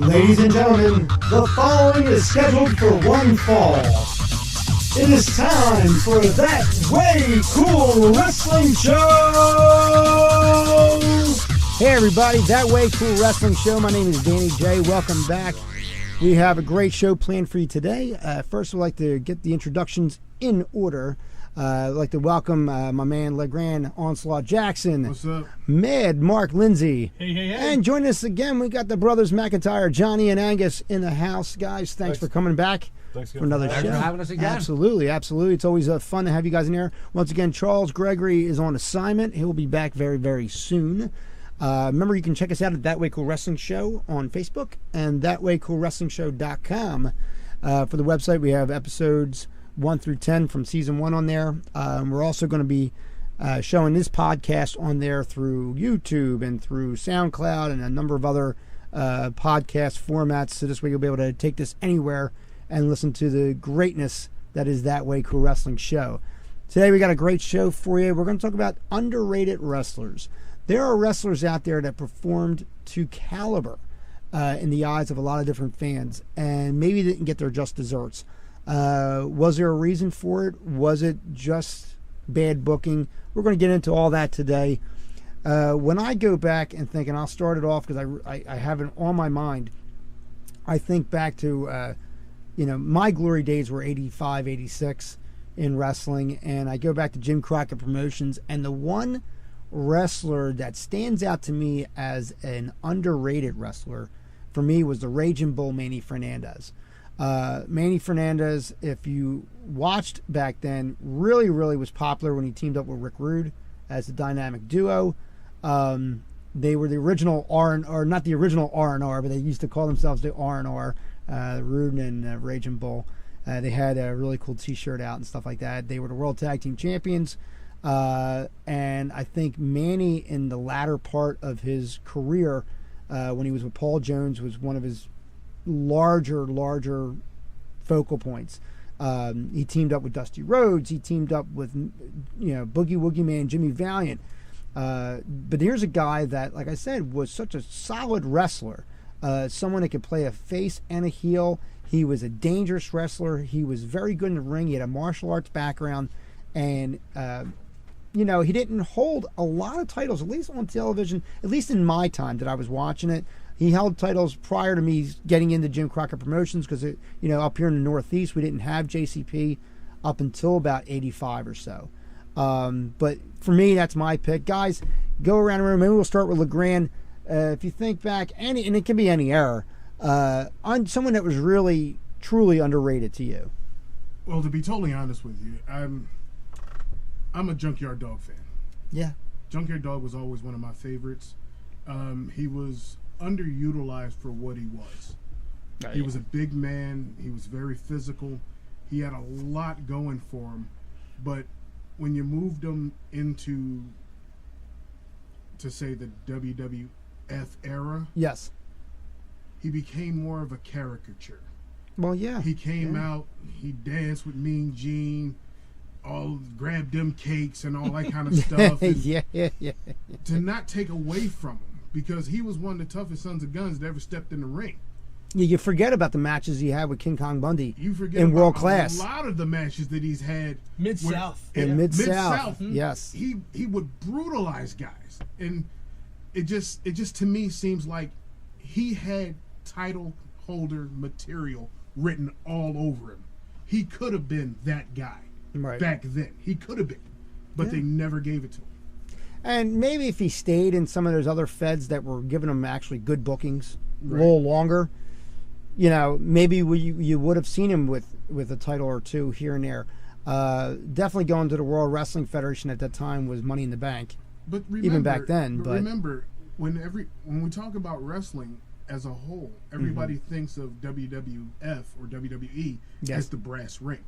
Ladies and gentlemen, the following is scheduled for one fall. It is time for That Way Cool Wrestling Show! Hey everybody, That Way Cool Wrestling Show. My name is Danny J. Welcome back. We have a great show planned for you today. First, we'd like to get the introductions in order. I'd like to welcome my man LeGrande Onslaught Jackson. What's up? Mad Mark Lindsay. Hey. And joining us again, we got the brothers Mackentyre, Johnny and Angus in the house. Guys, thanks for coming back. Thanks for another show. Thanks for having us again. Absolutely. It's always fun to have you guys in here. Once again, Charles Gregory is on assignment. He'll be back very, very soon. Remember, you can check us out at That Way Cool Wrestling Show on Facebook and thatwaycoolwrestlingshow.com. For the website, we have episodes 1 through 10 from season 1 on there. We're also going to be showing this podcast on there through YouTube and through SoundCloud and a number of other podcast formats. So this way you'll be able to take this anywhere and listen to the greatness that is That Way Cool Wrestling Show. Today we got a great show for you. We're going to talk about underrated wrestlers. There are wrestlers out there that performed to caliber in the eyes of a lot of different fans and maybe didn't get their just desserts. Was there a reason for it? Was it just bad booking? We're going to get into all that today. When I go back and think, and I'll start it off because I have it on my mind, I think back to, my glory days were 85, 86 in wrestling, and I go back to Jim Crockett Promotions, and the one wrestler that stands out to me as an underrated wrestler for me was the Raging Bull Manny Fernandez. Manny Fernandez, if you watched back then, really was popular when he teamed up with Rick Rude as a dynamic duo. They were the original R&R, not the original R&R, but they used to call themselves the R&R, Rude and Raging Bull. They had a really cool t-shirt out and stuff like that. They were the World Tag Team Champions. And I think Manny, in the latter part of his career, when he was with Paul Jones, was one of his larger focal points. He teamed up with Dusty Rhodes. He teamed up with Boogie Woogie Man, Jimmy Valiant. But here's a guy that, like I said, was such a solid wrestler. Someone that could play a face and a heel. He was a dangerous wrestler. He was very good in the ring. He had a martial arts background, and he didn't hold a lot of titles, at least on television, at least in my time that I was watching it. He held titles prior to me getting into Jim Crockett Promotions because, up here in the Northeast, we didn't have JCP up until about 85 or so. But for me, that's my pick. Guys, go around the room. Maybe we'll start with LeGrande. If you think back, and it can be any era, on someone that was really, truly underrated to you. Well, to be totally honest with you, I'm a Junkyard Dog fan. Yeah. Junkyard Dog was always one of my favorites. He was underutilized for what he was. He was a big man. He was very physical. He had a lot going for him. But when you moved him into, to say, the WWF era, yes, he became more of a caricature. Well, yeah. He came out, he danced with Mean Gene, all grabbed them cakes and all that kind of stuff. Yeah. To not take away from him, because he was one of the toughest sons of guns that ever stepped in the ring. You forget about the matches he had with King Kong Bundy. You forget in about World Class. A lot of the matches that he's had Mid-South. In Mid-South. Mid-South. Yes. He would brutalize guys, and it just to me seems like he had title holder material written all over him. He could have been that guy back then. He could have been, but they never gave it to him. And maybe if he stayed in some of those other feds that were giving him actually good bookings a little longer, maybe you would have seen him with a title or two here and there. Definitely going to the World Wrestling Federation at that time was Money in the Bank. But remember, even back then. But remember, when we talk about wrestling as a whole, everybody thinks of WWF or WWE as the brass ring.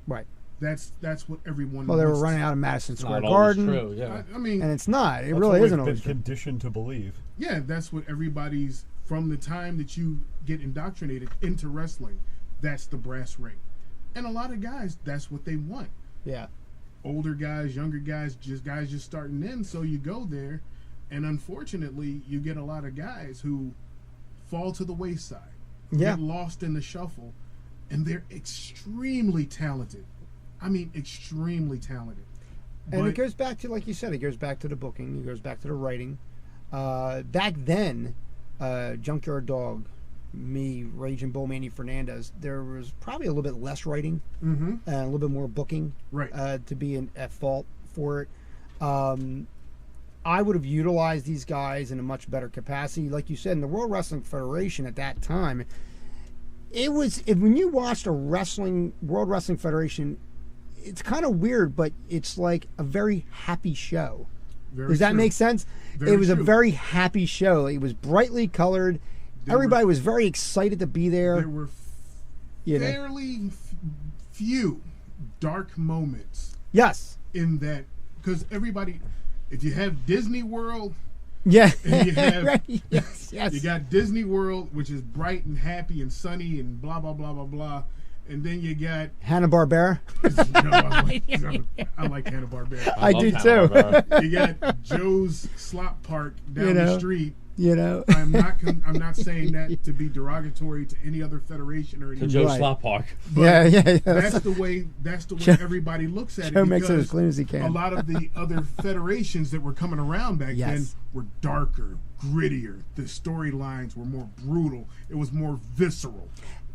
Right. That's what everyone. Well, they were running out of Madison Square not Garden. True, yeah. I mean, and it's not. It that's really what isn't we've always been conditioned to believe. Yeah, that's what everybody's, from the time that you get indoctrinated into wrestling, that's the brass ring. And a lot of guys, that's what they want. Yeah. Older guys, younger guys just starting in, so you go there, and unfortunately, you get a lot of guys who fall to the wayside, Yeah. get lost in the shuffle, and they're extremely talented. I mean, extremely talented. And But it goes back to, like you said, it goes back to the booking. It goes back to the writing. Back then, Junkyard Dog, me, Raging Bull, Manny Fernandez, there was probably a little bit less writing and a little bit more booking to be at fault for it. I would have utilized these guys in a much better capacity. Like you said, in the World Wrestling Federation at that time, it was, when you watched a World Wrestling Federation, it's kind of weird, but it's like a very happy show. Does that make sense? It was a very happy show. It was brightly colored. Everybody was very excited to be there. There were fairly few dark moments. Yes. In that, because everybody, if you have Disney World, yeah, and you have yes. You got Disney World, which is bright and happy and sunny and blah blah blah blah blah. And then you got Hanna-Barbera. I like Hanna-Barbera. I do too. You got Joe's Slop Park down the street. You know, I'm not saying that to be derogatory to any other federation or anything. To Joe's Slop Park. Yeah. That's the way everybody looks at it. Joe makes it as clean as he can. A lot of the other federations that were coming around back then were darker, grittier. The storylines were more brutal. It was more visceral.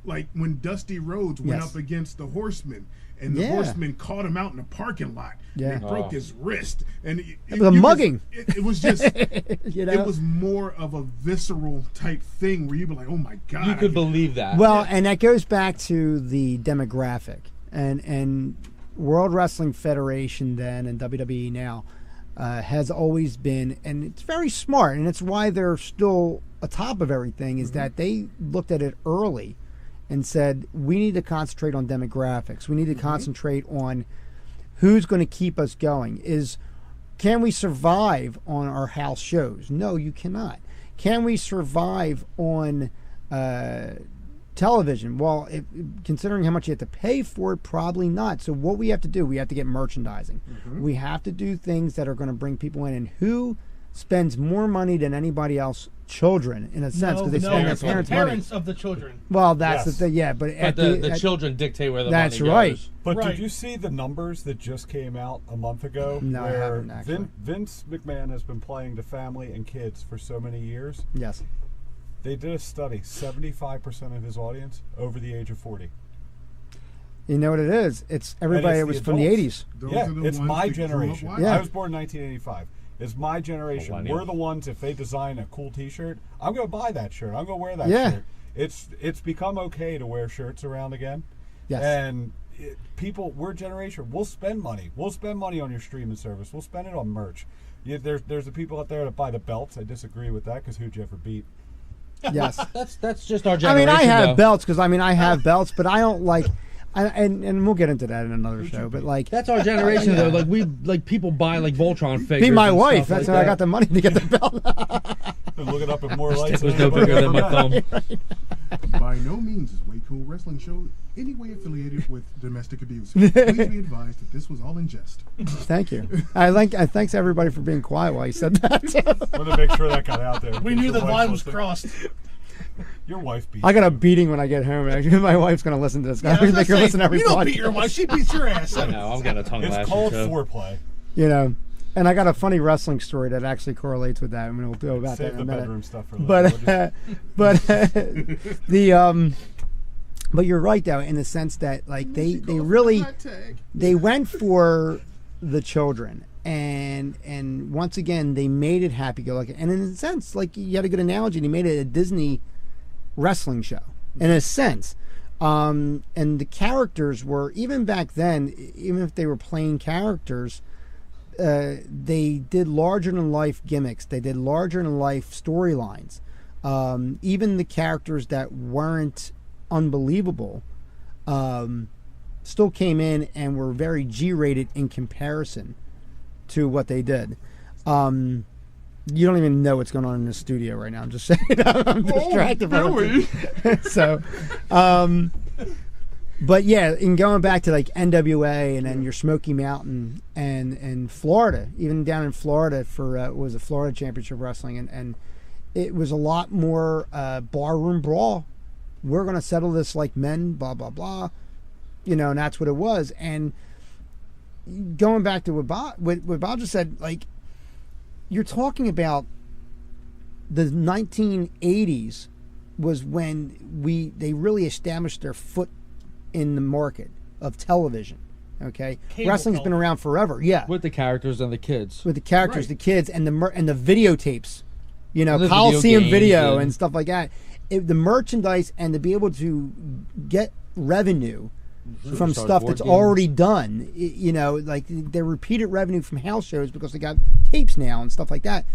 Like when Dusty Rhodes went up against the Horsemen, and the Horsemen caught him out in the parking lot. Yeah. And broke his wrist, and it was a mugging. It was just, it was more of a visceral type thing where you'd be like, "Oh my god!" You could believe that. Well, and that goes back to the demographic, and World Wrestling Federation then and WWE now has always been, and it's very smart, and it's why they're still atop of everything. Is that they looked at it early and said, we need to concentrate on demographics. We need to concentrate on who's going to keep us going. Can we survive on our house shows? No, you cannot. Can we survive on television? Well, considering how much you have to pay for it, probably not. So what we have to do, we have to get merchandising. We have to do things that are going to bring people in. And who spends more money than anybody else? Children, in a sense, because they spend their parents' money. Parents of the children. Well, that's the thing, but the children dictate where the money goes. That's right. But did you see the numbers that just came out a month ago? No, I where haven't, actually. Vince McMahon has been playing to family and kids for so many years. Yes. They did a study, 75% of his audience over the age of 40. You know what it is? It's everybody that was from the 80s. Yeah, it's my generation. Yeah. I was born in 1985. It's my generation. We're the ones, if they design a cool T-shirt, I'm going to buy that shirt. I'm going to wear that shirt. It's become okay to wear shirts around again. Yes. And we're a generation. We'll spend money. We'll spend money on your streaming service. We'll spend it on merch. There's the people out there that buy the belts. I disagree with that because who'd you ever beat? Yes. That's just our generation. I have belts because I have belts, but I don't like. And we'll get into that in another show, but like that's our generation though. Like people buy like Voltron figures. Be my wife. That's how I got the money to get the belt. Look it up at more lights. It was no bigger than my thumb. By no means is Way Cool Wrestling Show any way affiliated with domestic abuse. Please be advised that this was all in jest. Thank you. Thanks everybody for being quiet while you said that. I want to make sure that got out there. We knew the line was crossed. Your wife beat I got a beating when I get home. Actually, my wife's going to listen to this. Yeah, I'm make her listen to every you don't podcast. beat your wife. She beats your ass. I know. I'm getting a tongue lashing. It's called foreplay. You know, and I got a funny wrestling story that actually correlates with that. I mean, we'll do about Save that in the a minute. bedroom stuff for later. But you're right though, in the sense that like they really they went for the children. And once again, they made it happy-go-lucky. And in a sense, like you had a good analogy, they made it a Disney wrestling show, in a sense. And the characters were, even back then, even if they were plain characters, they did larger-than-life gimmicks. They did larger-than-life storylines. Even the characters that weren't unbelievable still came in and were very G-rated in comparison to what they did. You don't even know what's going on in the studio right now. I'm just saying. I'm distracted. So, but yeah, in going back to like NWA and then your Smoky Mountain and Florida, even down in Florida for what was the Florida Championship Wrestling, and it was a lot more barroom brawl. We're going to settle this like men, blah, blah, blah. You know, and that's what it was. And going back to what Bob just said, like, you're talking about the 1980s was when they really established their foot in the market of television. Okay, Cable wrestling's been around forever. Yeah, With the characters and the kids. with the characters, Right. the kids, and the videotapes. You know, The video Coliseum games video and- and stuff like that. The merchandise and to be able to get revenue from Superstar stuff board that's games. already done. You know, like their repeated revenue from house shows because they got tapes now and stuff like that.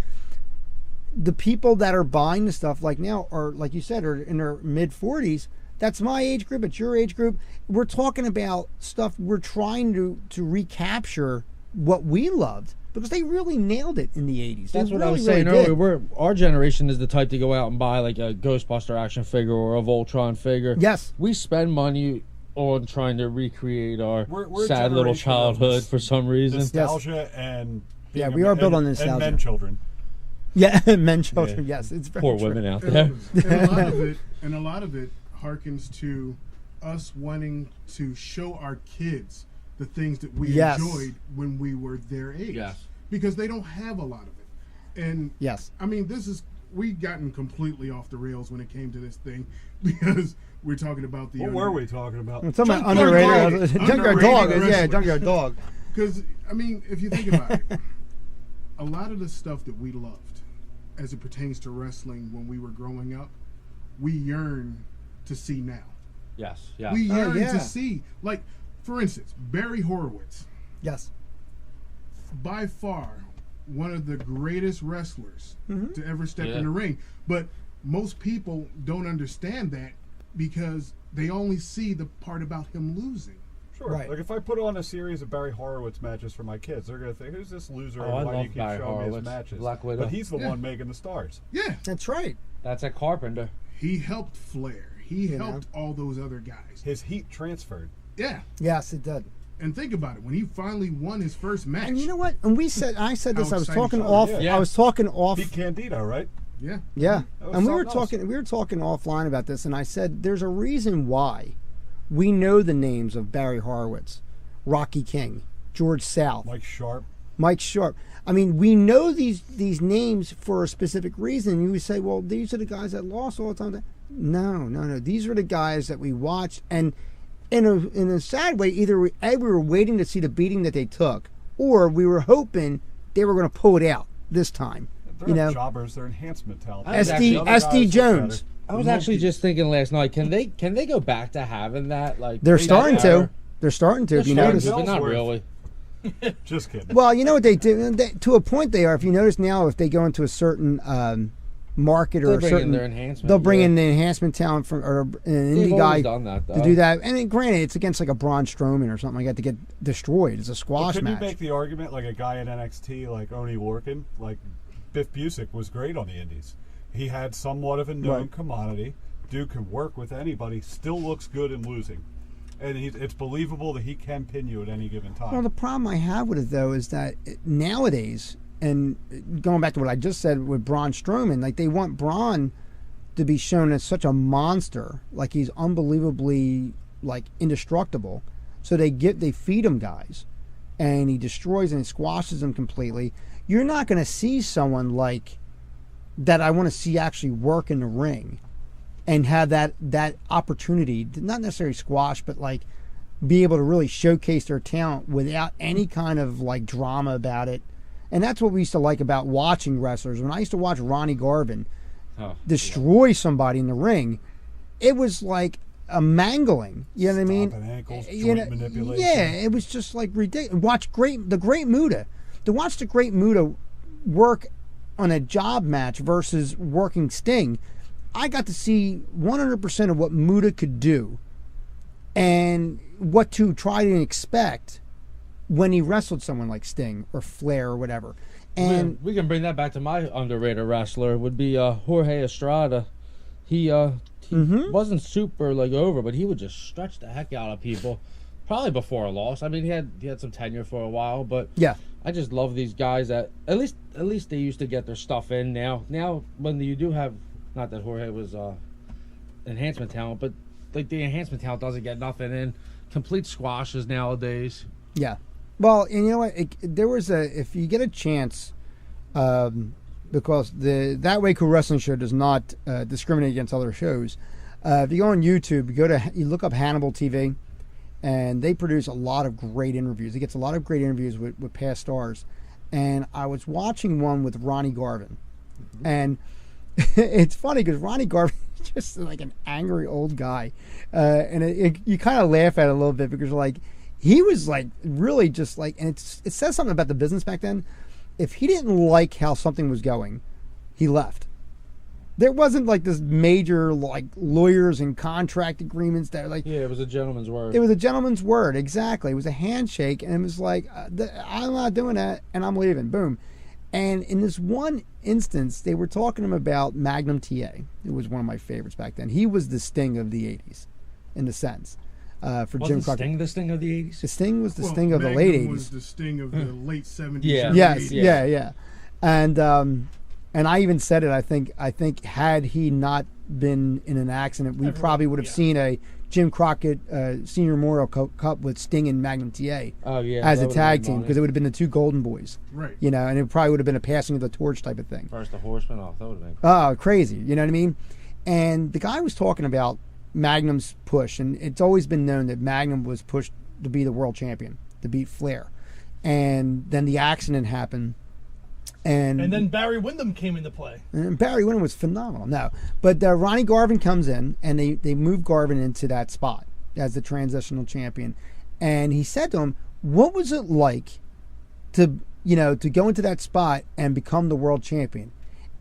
The people that are buying the stuff like now are, like you said, are in their mid 40s. That's my age group. It's your age group. We're talking about stuff. We're trying to recapture what we loved because they really nailed it in the 80s. That's They what I really, was saying really did. earlier. Our generation is the type to go out and buy like a Ghostbuster action figure or a Voltron figure. Yes. We spend money on trying to recreate our We're a sad little generation of childhood for some reason. nostalgia and Yeah, being we a- are built on and nostalgia. men children. Yeah, men, children. Yes, it's very Poor true. women out And, there. and a lot of it harkens to us wanting to show our kids the things that we Yes. enjoyed when we were their age. Yes. Because they don't have a lot of it. And Yes. I mean, we've gotten completely off the rails when it came to this thing because we're talking about the. What were we talking about? I'm talking about Junkyard underrated. Dog. Junkyard Dog. Underrated Yeah, wrestling. Junkyard Dog. Because I mean, if you think about it, a lot of the stuff that we loved, as it pertains to wrestling when we were growing up, we yearn to see now. Yes, yeah. We yearn yeah. to see, like, for instance, Barry Horowitz, Yes. by far one of the greatest wrestlers to ever step Yeah. in the ring. But most people don't understand that because they only see the part about him losing. Sure. Right. Like if I put on a series of Barry Horowitz matches for my kids, they're gonna think, "Who's this loser? Oh, and I why do love you keep Barry showing me his Horowitz. matches?" Black Widow. But he's the Yeah. one making the stars. Yeah, That's right. That's a Carpenter. he helped Flair. He You know. helped all those other guys. His heat transferred. Yeah. Yes, it did. And think about it, when he finally won his first match. And you know what? And I said this. How I was exciting talking you are. off. Yeah. I was talking off. Beat Candido, right? Yeah. Yeah, That was and we were something else. talking. We were talking offline about this, and I said there's a reason why we know the names of Barry Horowitz, Rocky King, George South, Mike Sharp. Sharp. I mean, we know these names for a specific reason. You would say, well, these are the guys that lost all the time. No. These are the guys that we watched, and in a sad way, either we were waiting to see the beating that they took, or we were hoping they were going to pull it out this time. They're You not know, jobbers, they're enhancement talent. I was SD The other guys SD look Jones. better. I was actually just thinking last night, can they go back to having that? Like They're they starting got to. better. They're starting to. If you Starting notice. to, but not Ellsworth. really. Just kidding. Well, you know what they do. To a point, they are. If you notice now, if they go into a certain market or They'll a bring in certain, their enhancement, they'll bring yeah. in the enhancement talent from or an They've indie guy always done that, to though. do that. And then, granted, it's against like a Braun Strowman or something like that to get destroyed. It's a But squash couldn't match. you make the argument like a guy in NXT like Oney Lorcan, like Biff Busick was great on the Indies. He had somewhat of a known Right. commodity. Dude can work with anybody, still looks good in losing. And it's believable that he can pin you at any given time. Well, the problem I have with it though is that nowadays, and going back to what I just said with Braun Strowman, like they want Braun to be shown as such a monster, like he's unbelievably like indestructible. So they feed him guys, and he destroys and squashes them completely. You're not going to see someone like that. I want to see actually work in the ring and have that opportunity to not necessarily squash, but like be able to really showcase their talent without any kind of like drama about it. And that's what we used to like about watching wrestlers. When I used to watch Ronnie Garvin destroy somebody in the ring, it was like a mangling. You know what I mean? Stomping ankles, You joint manipulation. Yeah, it was just like ridiculous. Watch the Great Muta. To watch the Great Muta work on a job match versus working Sting, I got to see 100% of what Muta could do and what to try to expect when he wrestled someone like Sting or Flair or whatever. And we can bring that back to my underrated wrestler. Would be Jorge Estrada. He wasn't super like over, but he would just stretch the heck out of people. Probably before a loss. I mean, he had some tenure for a while, but yeah, I just love these guys that at least they used to get their stuff in. Now when you do have, not that Jorge was enhancement talent, but like the enhancement talent doesn't get nothing in. Complete squashes nowadays. Yeah. Well, and you know what? If you get a chance, because the That Way Cool Wrestling Show does not discriminate against other shows. If you go on YouTube, you look up Hannibal TV, and they produce a lot of great interviews. It gets a lot of great interviews with past stars. And I was watching one with Ronnie Garvin, and it's funny because Ronnie Garvin is just like an angry old guy, and you kind of laugh at it a little bit because like he was like really just like, and it says something about the business back then. If he didn't like how something was going, he left. There wasn't like this major like lawyers and contract agreements that like. Yeah, it was a gentleman's word. It was a gentleman's word, exactly. It was a handshake, and it was like, I'm not doing that, and I'm leaving. Boom. And in this one instance, they were talking to him about Magnum TA. It was one of my favorites back then. He was the Sting of the 80s, in a sense. For Jim Crockett. Sting the Sting of the 80s? The Sting was the Sting of the late 80s. Was the Sting of the late 70s. Yeah. Yes, 80s. yeah. And I even said it. I think had he not been in an accident, we probably would have seen a Jim Crockett Senior Memorial Cup with Sting and Magnum TA as a tag team, because it would have been the two Golden Boys, right? You know, and it probably would have been a passing of the torch type of thing. First the Horseman off, that would have been crazy. You know what I mean? And the guy was talking about Magnum's push, and it's always been known that Magnum was pushed to be the world champion, to beat Flair, and then the accident happened. And then Barry Windham came into play. And Barry Windham was phenomenal. No, but Ronnie Garvin comes in, and they move Garvin into that spot as the transitional champion. And he said to him, "What was it like to go into that spot and become the world champion?"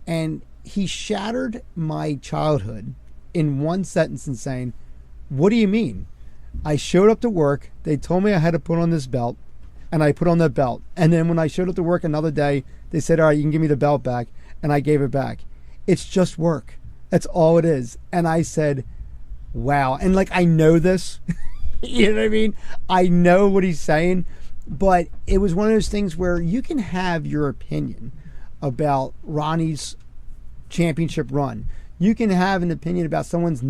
And he shattered my childhood in one sentence in saying, "What do you mean? I showed up to work. They told me I had to put on this belt, and I put on that belt. And then when I showed up to work another day, they said, all right, you can give me the belt back. And I gave it back. It's just work. That's all it is." And I said, wow. And like, I know this. You know what I mean? I know what he's saying. But it was one of those things where you can have your opinion about Ronnie's championship run. You can have an opinion about someone's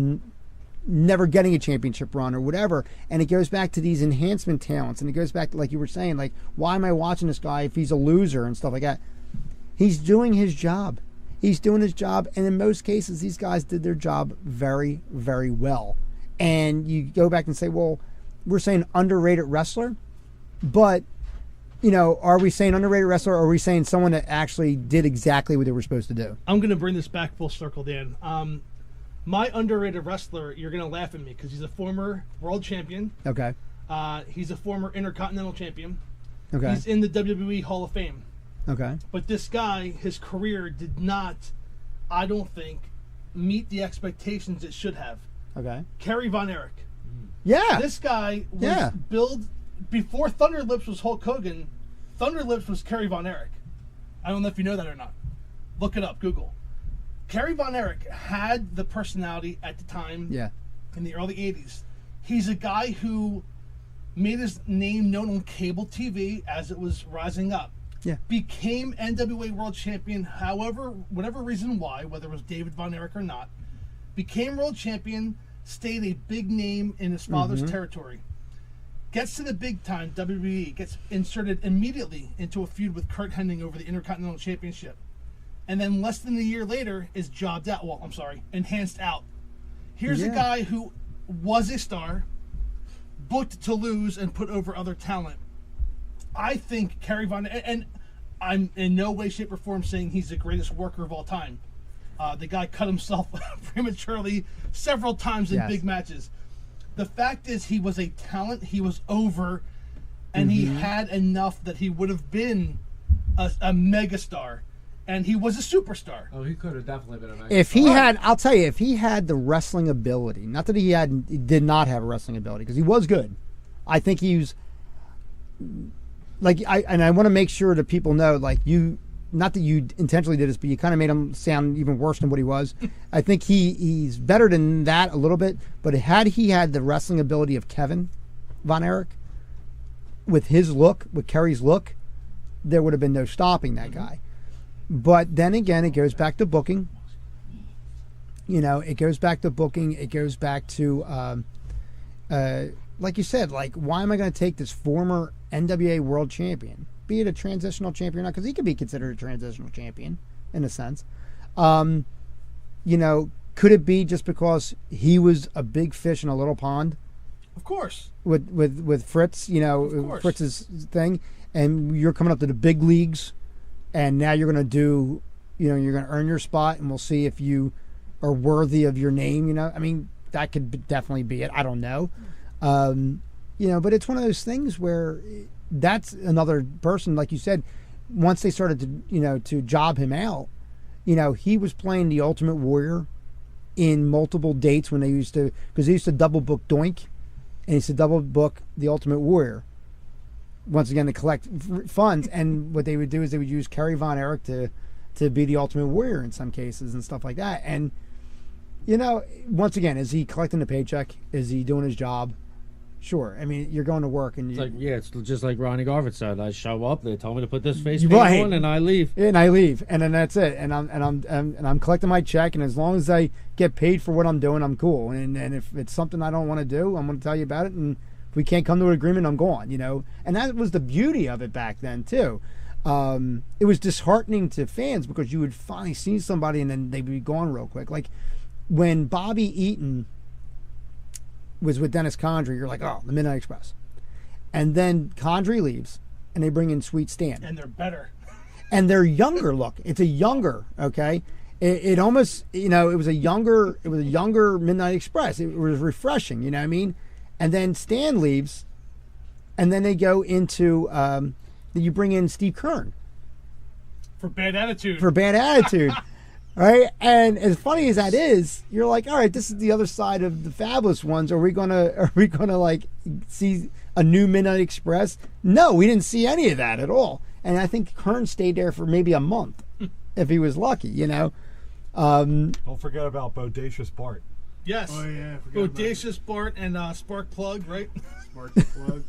never getting a championship run or whatever, and it goes back to these enhancement talents, and it goes back to, like you were saying, like, why am I watching this guy if he's a loser and stuff like that? He's doing his job. He's doing his job, and in most cases, these guys did their job very, very well. And you go back and say, well, we're saying underrated wrestler, but, you know, are we saying underrated wrestler, or are we saying someone that actually did exactly what they were supposed to do? I'm going to bring this back full circle, Dan. My underrated wrestler, you're going to laugh at me because he's a former world champion. Okay. He's a former Intercontinental champion. Okay. He's in the WWE Hall of Fame. Okay. But this guy, his career did not, I don't think, meet the expectations it should have. Okay. Kerry Von Erich. Yeah. This guy was billed before Thunder Lips was Hulk Hogan. Thunder Lips was Kerry Von Erich. I don't know if you know that or not. Look it up. Google. Kerry Von Erich had the personality at the time. Yeah. In the early 80s. He's a guy who made his name known on cable TV as it was rising up. Yeah. Became NWA World Champion, however, whatever reason why, whether it was David Von Erich or not. Became World Champion, stayed a big name in his father's territory. Gets to the big time, WWE, gets inserted immediately into a feud with Kurt Hennig over the Intercontinental Championship. And then less than a year later is jobbed out. Well, I'm sorry, enhanced out. Here's a guy who was a star, booked to lose and put over other talent. I think Kerry Von, and I'm in no way, shape, or form saying he's the greatest worker of all time. The guy cut himself prematurely several times in big matches. The fact is, he was a talent. He was over, and he had enough that he would have been a megastar. And he was a superstar. Oh, he could have definitely been a megastar. If he had, I'll tell you, if he had the wrestling ability, not that he did not have a wrestling ability, because he was good. I think he was, like, I want to make sure that people know, like, you, not that you intentionally did this, but you kind of made him sound even worse than what he was. I think he's better than that a little bit, but had he had the wrestling ability of Kevin Von Erich, with his look, with Kerry's look, there would have been no stopping that guy. But then again, it goes back to booking. You know, it goes back to booking. It goes back to, like you said, like, why am I going to take this former NWA world champion, be it a transitional champion or not, because he could be considered a transitional champion in a sense. You know, could it be just because he was a big fish in a little pond? Of course. With Fritz, you know, Fritz's thing, and you're coming up to the big leagues, and now you're going to do, you know, you're going to earn your spot, and we'll see if you are worthy of your name, you know. I mean, that could definitely be it. I don't know. You know, but it's one of those things where that's another person, like you said, once they started to, you know, to job him out, you know, he was playing the Ultimate Warrior in multiple dates when they used to, because they used to double book Doink, and he used to double book the Ultimate Warrior, once again, to collect funds. And what they would do is they would use Kerry Von Erich to be the Ultimate Warrior in some cases and stuff like that. And, you know, once again, is he collecting a paycheck? Is he doing his job? Sure. I mean, you're going to work, and it's just like Ronnie Garvin said. I show up, they tell me to put this face paint Right. on, and I leave. and then that's it. And I'm collecting my check, and as long as I get paid for what I'm doing, I'm cool. And if it's something I don't want to do, I'm going to tell you about it. And if we can't come to an agreement, I'm gone. You know, and that was the beauty of it back then too. It was disheartening to fans because you would finally see somebody, and then they'd be gone real quick. Like when Bobby Eaton was with Dennis Condrey, you're like, oh, the Midnight Express. And then Condrey leaves, and they bring in Sweet Stan. And they're better. And they're younger look. It's a younger, okay? It almost, you know, it was a younger Midnight Express. It was refreshing, you know what I mean? And then Stan leaves, and then they go into, you bring in Steve Kern. For Bad Attitude. Right, and as funny as that is, you're like, all right, this is the other side of the Fabulous Ones. Are we gonna like see a new Midnight Express? No, we didn't see any of that at all. And I think Kern stayed there for maybe a month, if he was lucky, you know. Don't forget about Bodacious Bart. Yes. Oh yeah. Bodacious Bart and Spark Plug, right? Spark Plug.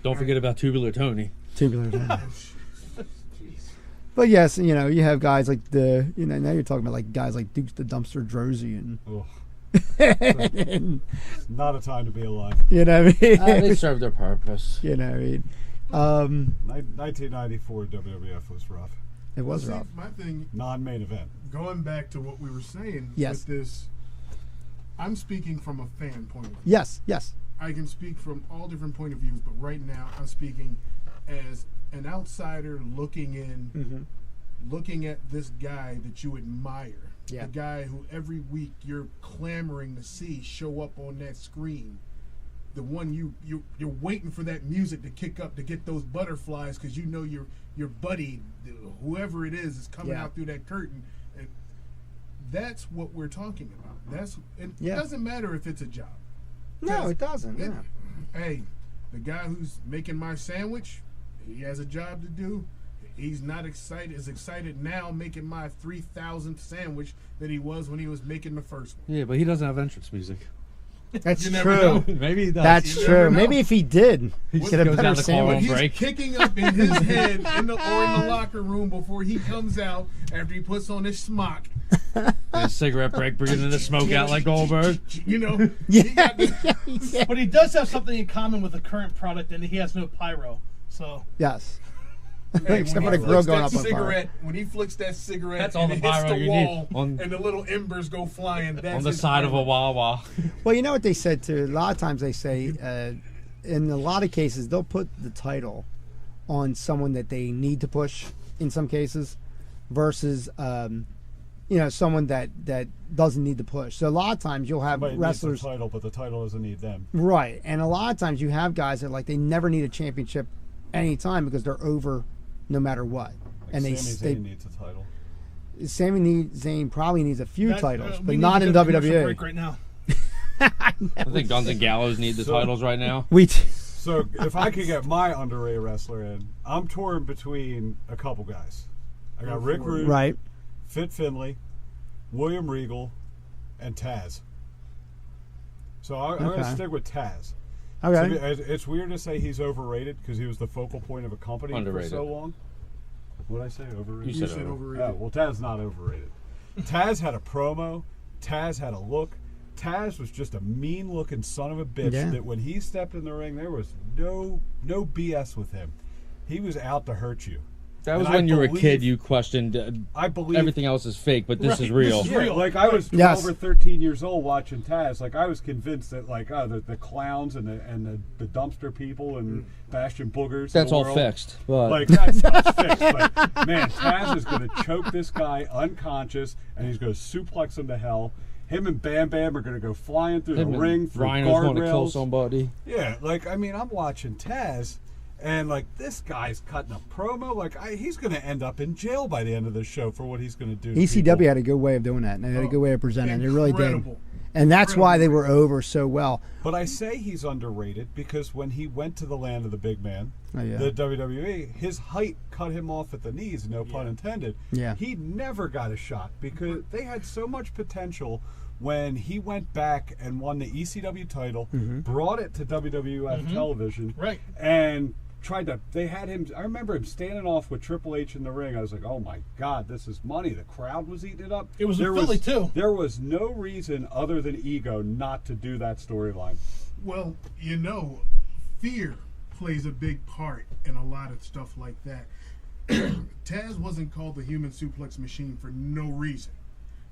Don't forget about Tubular Tony. But yes, you know, you have guys like now you're talking about like guys like Dukes the Dumpster Drozy and, It's not a time to be alive. you know what I mean? They serve their purpose. You know what I mean? 1994 WWF was rough. It was See, rough. my thing, Non-main event. going back to what we were saying Yes. with this, I'm speaking from a fan point of view. Yes. I can speak from all different point of views, but right now I'm speaking as an outsider looking in, looking at this guy that you admire, Yeah. the guy who every week you're clamoring to see show up on that screen, the one you're waiting for that music to kick up to get those butterflies because you know your buddy, whoever it is coming Yeah. out through that curtain, and that's what we're talking about. It Yeah. doesn't matter if it's a job. No, it doesn't. It- Yeah. Hey, the guy who's making my sandwich, he has a job to do. He's not excited now making my 3,000th sandwich that he was when he was making the first one. Yeah, but he doesn't have entrance music. That's You never true. know. Maybe he does. That's You true. never know. Maybe if he did, he What could have goes better down the car sandwich. on He's break. kicking up in his head in the locker room before he comes out after he puts on his smock. A cigarette break, breathing the smoke out like Goldberg. You know, Yeah. But he does have something in common with the current product, and he has no pyro. So Yes. Hey, Except when for he the grill flicks going that up on fire. cigarette, when he flicks that cigarette That's all and the it hits pyro the you need wall on- and the little embers go flying, that's On the his side of a pyro. Wawa. Well, you know what they said too. A lot of times they say, in a lot of cases, they'll put the title on someone that they need to push. In some cases, versus someone that doesn't need to push. So a lot of times you'll have Somebody wrestlers, needs the title, but the title doesn't need them. right? And a lot of times you have guys that they never need a championship anytime because they're over no matter what. Like And Sami they Zayn needs a title. Sami Zayn probably needs a few that- titles, we but need not to in go to commercial WWE. break right now. I think Guns and Gallows need the So- titles right now. So if I could get my underrated wrestler in, I'm torn between a couple guys. I got Rick Rude, Right. Fit Finlay, William Regal, and Taz. So I'm going Okay. to stick with Taz. Okay. It's weird to say he's overrated because he was the focal point of a company Underrated. for so long. What did I say? Overrated? You You said overrated. Oh, well, Taz not overrated. Taz had a promo. Taz had a look. Taz was just a mean-looking son of a bitch. Yeah. That when he stepped in the ring, there was no BS with him. He was out to hurt you. That was And when I you were a believe- kid. You questioned I believe everything else is fake, but this Right, is real. this is Yeah, real. like I was 12 Yes. or 13 years old watching Taz. Like I was convinced that like the clowns and the dumpster people and Bastion Boogers. of That's the all world, fixed. But Like that stuff's fixed. But man, Taz is going to choke this guy unconscious, and he's going to suplex him to hell. Him and Bam Bam are going to go flying through him the and ring, through Rhino's going to kill guardrails. somebody. Yeah, like I mean, I'm watching Taz, and like this guy's cutting a promo. Like he's going to end up in jail by the end of the show for what he's going to do. to ECW people. had a good way of doing that, and they had a good way of presenting it. They really did. Incredible. And that's why they were over so well. But I say he's underrated because when he went to the land of the big man, Oh, yeah. the WWE, his height cut him off at the knees, no pun intended. Yeah. He never got a shot because they had so much potential when he went back and won the ECW title, brought it to WWF television, Right. and tried to, they had him, I remember him standing off with Triple H in the ring. I was like, oh my God, this is money. The crowd was eating it up. It was in Philly, too. There was no reason other than ego not to do that storyline. Well, you know, fear plays a big part in a lot of stuff like that. Taz wasn't called the human suplex machine for no reason.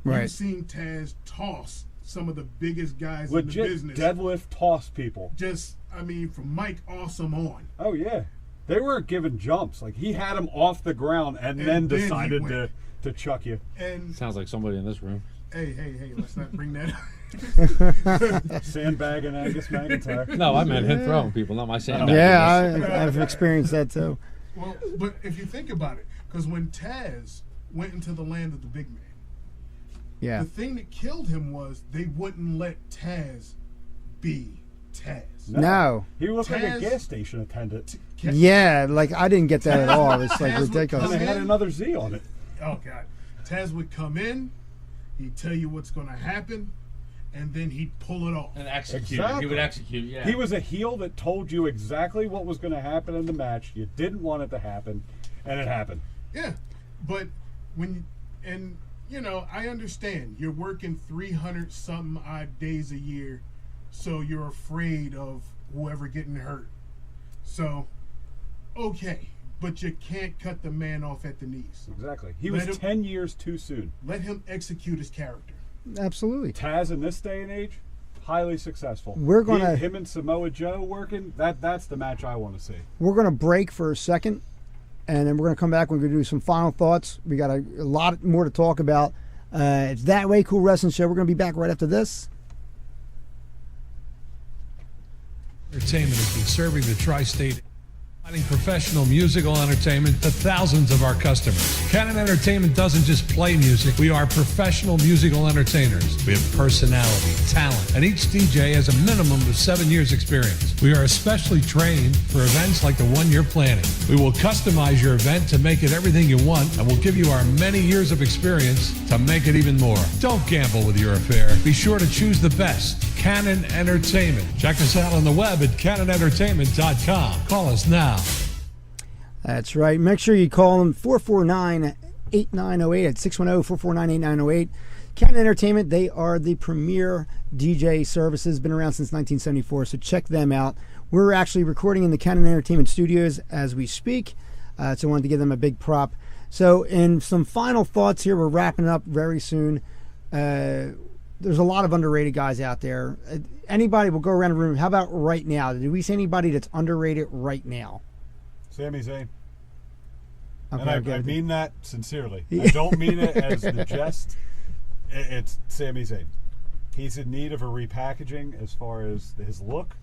Right. You've seen Taz toss some of the biggest guys in Legit the business. deadlift toss people. Just, I mean, from Mike Awesome on. Oh yeah, they weren't giving jumps. Like he had him off the ground and then then he decided went. to chuck you. And Sounds like somebody in this room. hey, let's not bring that up. Sandbagging Angus McIntyre. No, I meant him throwing people, not my sandbag. Yeah, I've experienced that too. Well, but if you think about it, because when Taz went into the land of the big man, Yeah. the thing that killed him was they wouldn't let Taz be Taz. No. He looked like a Taz- gas station attendant, Yeah, like I didn't get that at all. It's like Taz would and ridiculous. they had another Z on it. Oh God, Taz would come in, he'd tell you what's going to happen, and then he'd pull it off. And execute. Exactly. He would execute, yeah. He was a heel that told you exactly what was going to happen in the match. You didn't want it to happen, and it happened. Yeah, but when and you know, I understand you're working 300 something odd days a year, so you're afraid of whoever getting hurt. So, okay, but you can't cut the man off at the knees. Exactly. He Let was him- 10 years too soon. Let him execute his character. Absolutely. Taz in this day and age, highly successful. We're gonna- him and Samoa Joe working. That's the match I want to see. We're going to break for a second, and then we're going to come back. We're going to do some final thoughts. We got a lot more to talk about. It's That Way Cool Wrestling Show. We're going to be back right after this. Entertainment has been serving the tri-state, providing professional musical entertainment to thousands of our customers. Canon Entertainment doesn't just play music. We are professional musical entertainers. We have personality, talent, and each DJ has a minimum of 7 years experience. We are especially trained for events like the one you're planning. We will customize your event to make it everything you want, and we'll give you our many years of experience to make it even more. Don't gamble with your affair. Be sure to choose the best. Canon Entertainment. Check us out on the web at canonentertainment.com. Call us now. That's right. Make sure you call them 449-8908 at 610-449-8908. Canon Entertainment, they are the premier DJ services. Been around since 1974, so check them out. We're actually recording in the Canon Entertainment studios as we speak, so I wanted to give them a big prop. So in some final thoughts here, we're wrapping up very soon. There's a lot of underrated guys out there. Anybody will go around the room. How about right now? Do we see anybody that's underrated right now? Sami Zayn. Okay, And I good. mean that sincerely. I don't mean it as the jest. It's Sami Zayn. He's in need of a repackaging as far as his look.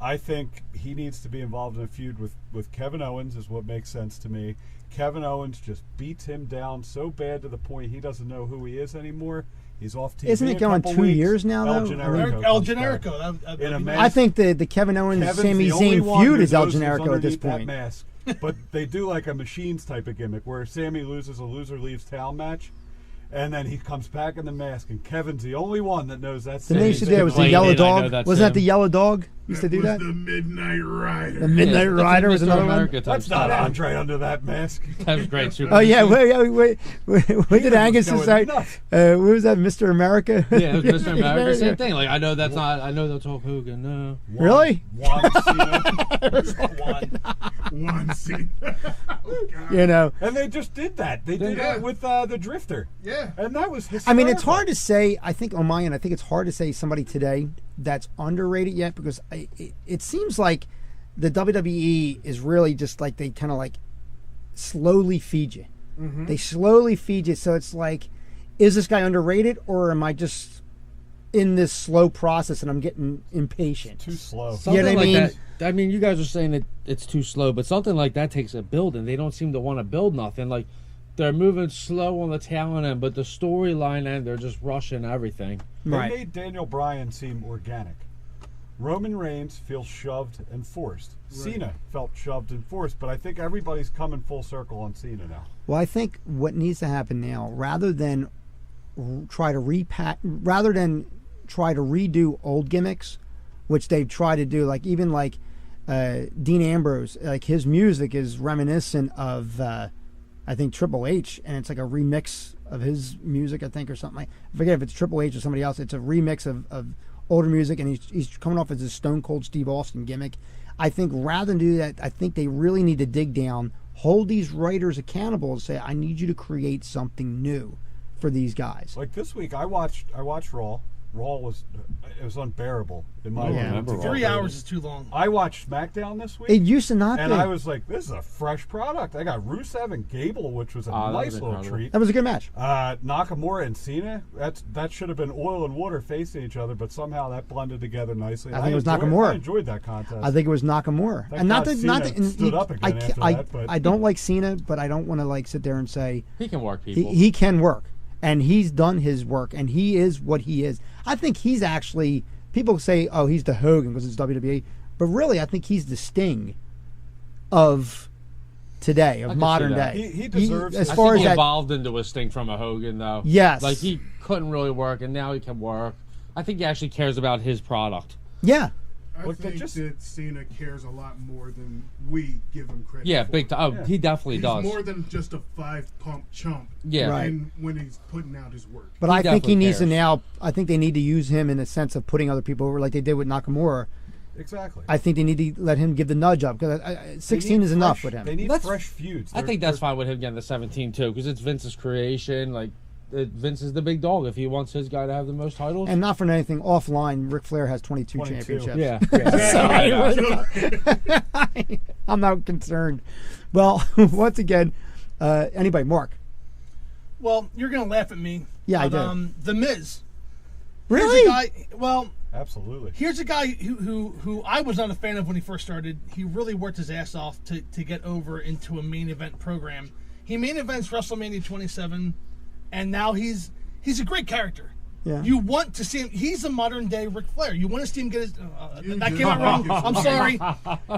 I think he needs to be involved in a feud with Kevin Owens is what makes sense to me. Kevin Owens just beats him down so bad to the point he doesn't know who he is anymore. He's off TV. Isn't it a going couple 2 weeks. years now, El though? Generico. El comes back. Generico. In a be mask. I think the Kevin Owens Kevin's Sami the only Zayn one feud who is El knows who's Generico at this underneath that point. mask. But they do like a machines type of gimmick where Sammy loses a loser leaves town match, and then he comes back in the mask, and Kevin's the only one that knows that's The name Sami should Zayn. do was the Blade yellow in, I know dog. that's Wasn't that him. the yellow dog? used to do that? The Midnight Rider. The Midnight Rider was another one. That's not Andre under that mask. That was great. Super Oh yeah, wait. What did Angus going say? nuts. What was that, Mr. America? Yeah, it was Mr. America. Same thing. Like I know that's Hulk Hogan. No. Really? Juan Cena. One scene. Oh, God. You know, And they just did that. They did Yeah. it with the Drifter. Yeah. And that was hysterical. I mean, it's hard to say. I think on my end, I think it's hard to say somebody today that's underrated yet because it seems like the WWE is really just like they kind of like slowly feed you. Mm-hmm. They slowly feed you, so it's like, is this guy underrated or am I just in this slow process and I'm getting impatient? Too slow. Something what I like mean? that. I mean, you guys are saying that it's too slow, but something like that takes a build, and they don't seem to want to build nothing. Like they're moving slow on the talent end, but the storyline end, they're just rushing everything. They Right. made Daniel Bryan seem organic. Roman Reigns feels shoved and forced. Right. Cena felt shoved and forced, but I think everybody's coming full circle on Cena now. Well, I think what needs to happen now, rather than try to redo old gimmicks, which they try to do, like even like Dean Ambrose, like his music is reminiscent of I think Triple H, and it's like a remix of his music, I think, or something. I forget if it's Triple H or somebody else. It's a remix of older music, and he's coming off as a Stone Cold Steve Austin gimmick. I think rather than do that, I think they really need to dig down, hold these writers accountable, and say, I need you to create something new for these guys. Like this week, I watched Raw. Raw was unbearable in my Yeah. opinion. Remember to Raw. get 3 through. hours is too long. I watched SmackDown this week. It used to not and be. I was like, this is a fresh product. I got Rusev and Gable, which was a that nice was little incredible. treat. That was a good match. Nakamura and Cena, that should have been oil and water facing each other, but somehow that blended together nicely. I think it was enjoyed- Nakamura. I enjoyed that contest. I think it was Nakamura, Thank and not God that not Cena that stood up again after that, but- I don't like Cena, but I don't want to like sit there and say He can work people. he can work, and he's done his work, and he is what he is. I think he's actually, people say, oh, he's the Hogan because it's WWE, but really, I think he's the Sting of today, I of can modern see that. day. He deserves as his- I far think as he that. evolved into a Sting from a Hogan, though. Yes. Like he couldn't really work, and now he can work. I think he actually cares about his product. Yeah, I Look, think just- that Cena cares a lot more than we give him credit Yeah, for. big time. Oh, Yeah. he definitely He's does. more than just a 5-pump chump. Yeah. Right. When he's putting out his work. but He I think he definitely needs to cares. now. I think they need to use him in a sense of putting other people over, like they did with Nakamura. Exactly. I think they need to let him give the nudge up because They 16 need is enough fresh- with him. They need Let's- fresh feuds. I think that's fine with him getting the 17 too, because it's Vince's creation. Like Vince is the big dog. If he wants his guy to have the most titles, And not for anything, offline, Ric Flair has 22 22. championships. yeah. I'm not concerned. Well, once again, anybody, Mark? Well, you're gonna laugh at me. Yeah, I but, do. The Miz. Really? Here's a guy, well, Absolutely. here's a guy who I was not a fan of when he first started. He really worked his ass off to get over into a main event program. He main events WrestleMania 27, and now he's a great character. Yeah. You want to see him. He's a modern day Ric Flair. You want to see him get his. You That just- came out wrong. I'm sorry.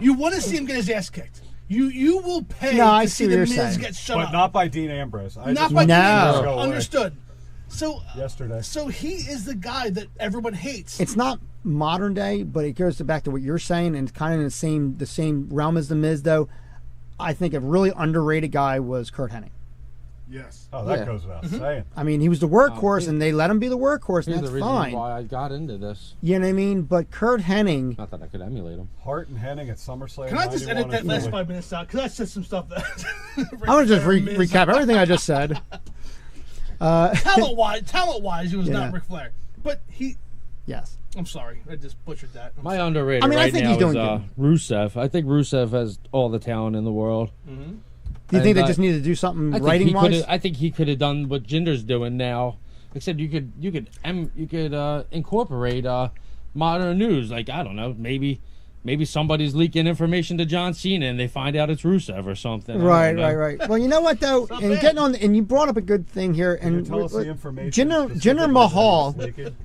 You want to see him get his ass kicked. You will pay No, I to see see what the you're Miz saying. get shut But up. not by Dean Ambrose. I Not just by want No. Dean Ambrose Dean. to go away. Understood. So Yesterday. So he is the guy that everyone hates. It's not modern day, but it goes back to what you're saying, and it's kind of in the same realm as the Miz. Though, I think a really underrated guy was Kurt Hennig. Yes. Oh, that Yeah. goes without saying. I mean, he was the workhorse, he- and they let him be the workhorse, Here's and the that's reason fine. why I got into this. You know what I mean? But Kurt Hennig, Not that I could emulate him. Hart and Hennig at SummerSlam. Can I just 91 edit that and last Philly. 5 minutes out? Because I said some stuff that. I want to just recap everything I just said. Talent wise, he was Yeah. not Ric Flair, but he. Yes. I'm sorry, I just butchered that. I'm My sorry. underrated I mean, I right think now he's doing is Rusev. I think Rusev has all the talent in the world. Do you think And they I- just need to do something I think writing he wise? could. I think he could have done what Jinder's doing now, except you could incorporate modern news. Like I don't know, maybe somebody's leaking information to John Cena and they find out it's Rusev or something. I don't know. Right. Well, you know what though, not and bad. getting on, and you brought up a good thing here, Can you and tell us the information. Jinder specifically Mahal. that was leaking?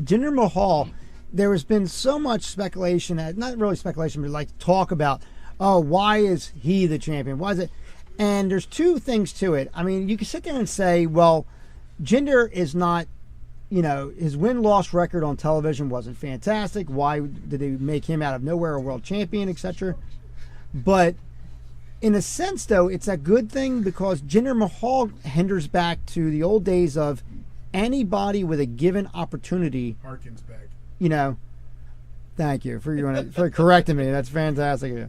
Jinder Mahal, there has been so much speculation, not really speculation, but like talk about, oh, why is he the champion? Why is it? And there's two things to it. I mean, you can sit there and say, well, Jinder is not, his win-loss record on television wasn't fantastic. Why did they make him out of nowhere a world champion, etc.? But in a sense, though, it's a good thing because Jinder Mahal hinders back to the old days of anybody with a given opportunity. Harkins back. Thank you for correcting me. That's fantastic.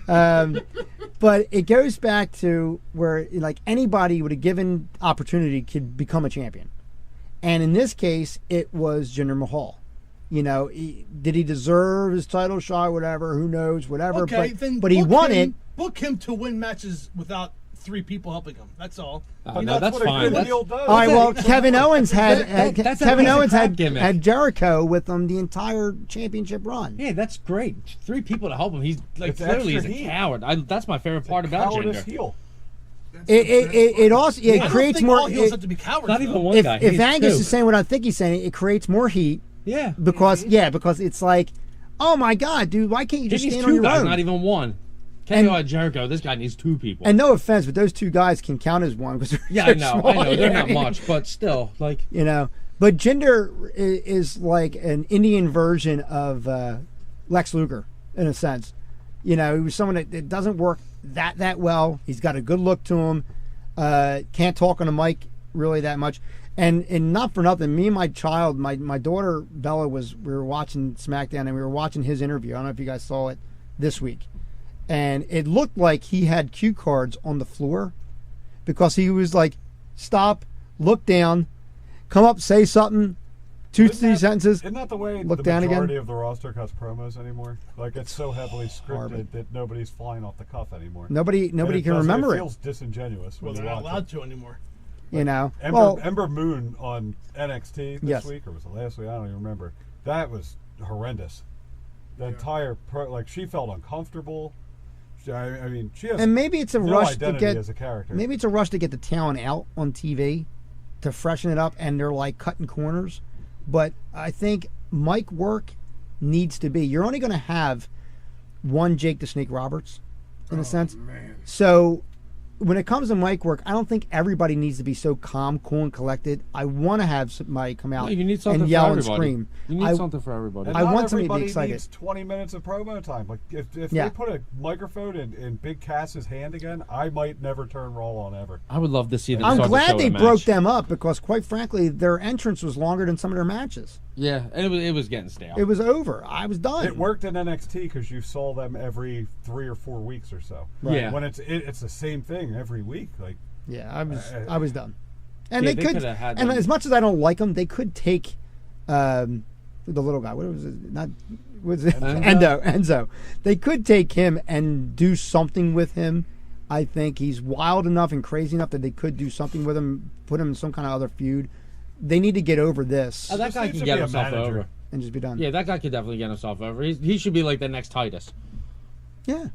But it goes back to where like anybody with a given opportunity could become a champion. And in this case, it was Jinder Mahal. Did he deserve his title shot? Whatever. Who knows? Whatever. Okay, but he won it. Book him to win matches without 3 people helping him. That's all. No, that's what fine. a good heel does. All right. Well, Kevin Owens had that's a Kevin basic Owens crap gimmick. had Jericho with him the entire championship run. Yeah, that's great. 3 people to help him. He's like It's clearly he's extra a heat. coward. That's my favorite part about Cowardice Jinder. heel. It also I don't creates think more. all heels have to be cowards. Not even though. one guy. If He's Angus 2. is saying what I think he's saying, it creates more heat Yeah. because it's like, oh my god, dude, why can't you He just needs stand on 2 your guys, own? not even 1. And- KO Jericho, this guy needs 2 people. And no offense, but those 2 guys can count as one because yeah, I know, they're not much, but still, like But Jinder is like an Indian version of Lex Luger in a sense. He was someone that doesn't work that well. He's got a good look to him. Can't talk on a mic really that much. And not for nothing, me and my child, my daughter Bella we were watching SmackDown and we were watching his interview. I don't know if you guys saw it this week. And it looked like he had cue cards on the floor because he was like, stop, look down, come up, say something, 2-3 sentences. Isn't that the way Look the down majority again. of the roster cuts promos anymore? Like it's so heavily scripted that nobody's flying off the cuff anymore. Nobody can remember it. Feels disingenuous Well, when they're you not watch allowed it. to anymore. Ember Moon on NXT this Yes. week, or was it last week? I don't even remember. That was horrendous. The entire she felt uncomfortable. I mean, she has and maybe it's a no rush to identity get as a character. maybe it's a rush to get the talent out on TV to freshen it up, and they're like cutting corners. But I think mic work needs to be. You're only going to have one Jake the Snake Roberts, in a sense. Man. So when it comes to mic work, I don't think everybody needs to be so calm, cool, and collected. I want to have somebody come out No, you need something and for yell and everybody. scream. You need I- something for everybody. And I not want somebody to be everybody excited. needs 20 minutes of promo time. Like if Yeah. they put a microphone in Big Cass's hand again, I might never turn Raw on ever. I would love to see them. I'm start to glad show they a broke match. them up because, quite frankly, their entrance was longer than some of their matches. Yeah, and it was getting stale. It was over. I was done. It worked in NXT because you saw them every 3 or 4 weeks or so. Right. Yeah. When it's the same thing every week. Like Yeah, I was done. And Yeah, they they could, coulda had and them- as much as I don't like them, they could take the little guy. What was it? Not was it Enzo? They could take him and do something with him. I think he's wild enough and crazy enough that they could do something with him, put him in some kind of other feud. They need to get over this that Just guy needs can to get be a himself manager. over. and just be done. Yeah, that guy could definitely get himself over. He should be like the next Titus. Yeah.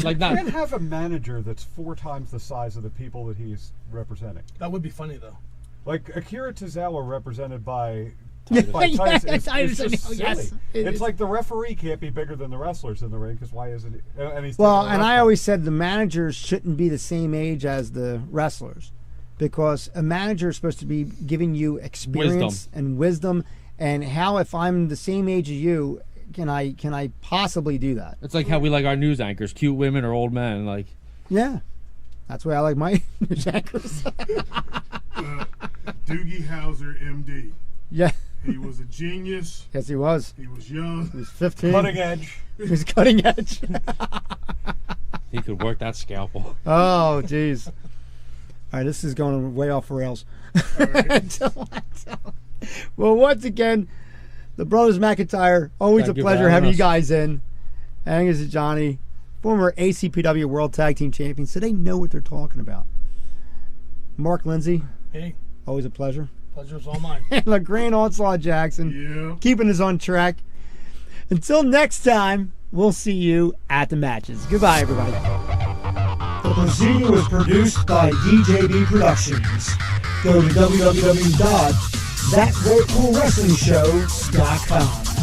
Like you not. can't have a manager that's 4 times the size of the people that he's representing. That would be funny though. Like Akira Tozawa represented by Titus. Titus Yes, is Titus, just I know, silly. yes, it It's is. like the referee can't be bigger than the wrestlers in the ring because why isn't he? And he's Well, taking a and ref I bump. always said the managers shouldn't be the same age as the wrestlers, because a manager is supposed to be giving you experience and wisdom. And how, if I'm the same age as you, can I possibly do that? It's like how we like our news anchors, cute women or old men. Like Yeah, that's why I like my news anchors. Doogie Howser, MD. Yeah, He was a genius. yes, he was. He was young. He was 15. Cutting edge. He was cutting edge. he could work that scalpel. Oh, jeez. All right, this is going way off rails. Well, once again, the brothers McIntyre, always Thank a you for pleasure having having you us. guys in. Angus and Johnny, former ACPW World Tag Team Champions, so they know what they're talking about. Mark Lindsay, Hey, always a pleasure. pleasure's all mine. And LeGrande Onslaught Jackson, Yeah. keeping us on track. Until next time, we'll see you at the matches. Goodbye, everybody. The proceeding was produced by DJB Productions. Go to www.thatgreatcoolwrestlingshow.com.